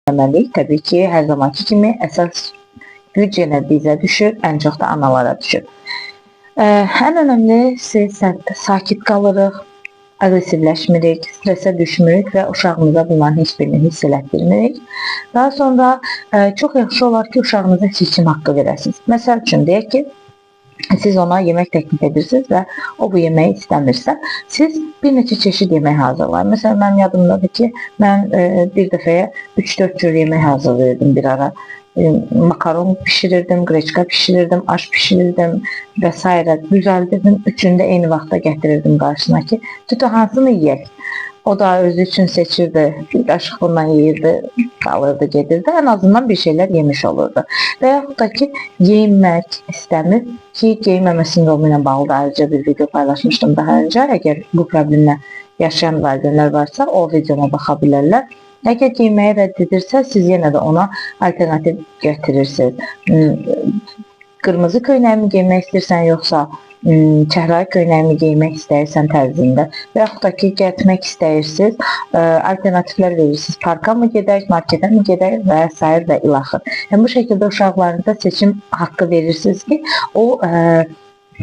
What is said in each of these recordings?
etməməliyik. Təbii ki, hər zamanki kimi əsas güc yenə bizə düşür, ən çox da analara düşür. Ən önəmlisi sakit qalırıq, aqressivləşmirik, stresə düşmürük və uşağımıza bunların heç birini hiss elətdirmirik. Daha sonra çox yaxşı olar ki, uşağınıza seçim haqqı verəsiniz. Məsəl üçün, deyək ki, siz ona yemək təklif edirsiniz və o bu yeməyi istəmirsə, siz bir neçə çeşid yemək hazırlayın. Məsələn, mənim yadımdadır ki, mən bir dəfəyə 3-4 cür yemək hazırlayırdım bir ara. Makaron pişirirdim, qreçka pişirirdim, aş pişirirdim və s. düzəldirdim. Üçünü də eyni vaxtda gətirirdim qarşısına ki, tütü hansını yeyək. O da özü üçün seçirdi, bir qaşıq bundan yeyirdi, qalırdı, gedirdi. Ən azından bir şeylər yemiş olurdu. Və yaxud da ki, geyinmək istəmir ki, geyinməmə sindromu ilə bağlı ayrıca bir video paylaşmışdım daha öncə. Əgər bu problemlə yaşayan valideynlər varsa, o videoma baxa bilərlər. Əgər geyinməyi rədd edirsə, siz yenə də ona alternativ gətirirsiniz. Qırmızı köynəyimi geymək istəyirsən, yoxsa çəhrayı köynəyimi geymək istəyirsən tərzində və yaxud da ki, getmək istəyirsiniz, alternativlər verirsiniz. Parka mı gedək, marketə mi gedək və s. və ilaxır. Yəni, bu şəkildə uşaqlarınıza seçim haqqı verirsiniz ki, o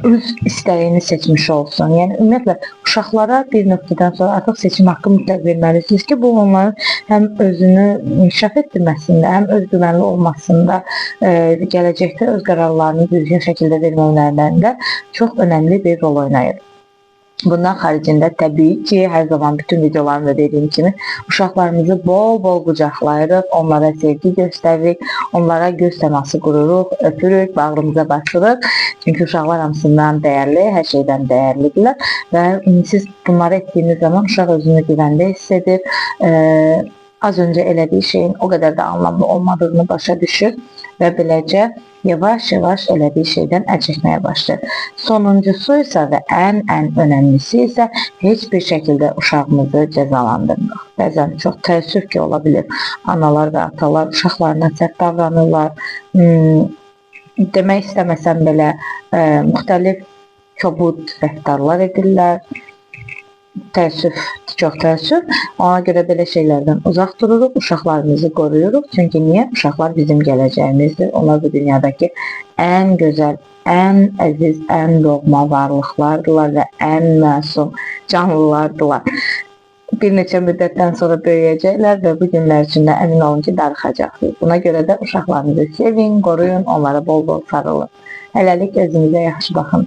öz istəyini seçmiş olsun. Yəni, ümumiyyətlə, uşaqlara bir nöqtədən sonra artıq seçim haqqı mütləq verməlisiniz ki, bu onların həm özünü inkişaf etdirməsində, həm öz güvənli olmasında, gələcəkdə öz qərarlarını düzgün şəkildə vermələrində çox önəmli bir rol oynayır. Bundan xaricində təbii ki, hər zaman bütün videolarımda dediyim kimi, uşaqlarımızı bol-bol qucaqlayırıq, onlara sevgi göstəririk, onlara göz təması qururuq, öpürük, bağrımıza basırıq. Çünki uşaqlar hamısından dəyərli, hər şeydən dəyərlidirlər və siz bunları etdiyiniz zaman uşaq özünü güvəndə hiss edir, az öncə elədiyi şeyin o qədər də anlamlı olmadığını başa düşür və beləcə yavaş-yavaş elədiyi şeydən əl çəkməyə başlayır. Sonuncusu isə və ən önəmlisi isə heç bir şəkildə uşağımızı cəzalandırmırıq. Bəzən çox təəssüf ki, ola bilir. Analar və atalar uşaqlarına sərt davranırlar. Demək istəməsəm belə müxtəlif kobud rəftarlar edirlər. Təəssüf, çox təəssüf. Ona görə belə şeylərdən uzaq dururuq, uşaqlarımızı qoruyuruq. Çünki niyə? Uşaqlar bizim gələcəyimizdir. Onlar bu dünyadakı ən gözəl, ən əziz, ən doğma varlıqlardırlar və ən məsum canlılardırlar. Bir neçə müddətdən sonra böyüyəcəklər və bu günlər içində əmin olun ki, darıxacaqsınız. Buna görə də uşaqlarınızı sevin, qoruyun, onlara bol-bol sarılın. Hələlik özünüzə yaxşı baxın.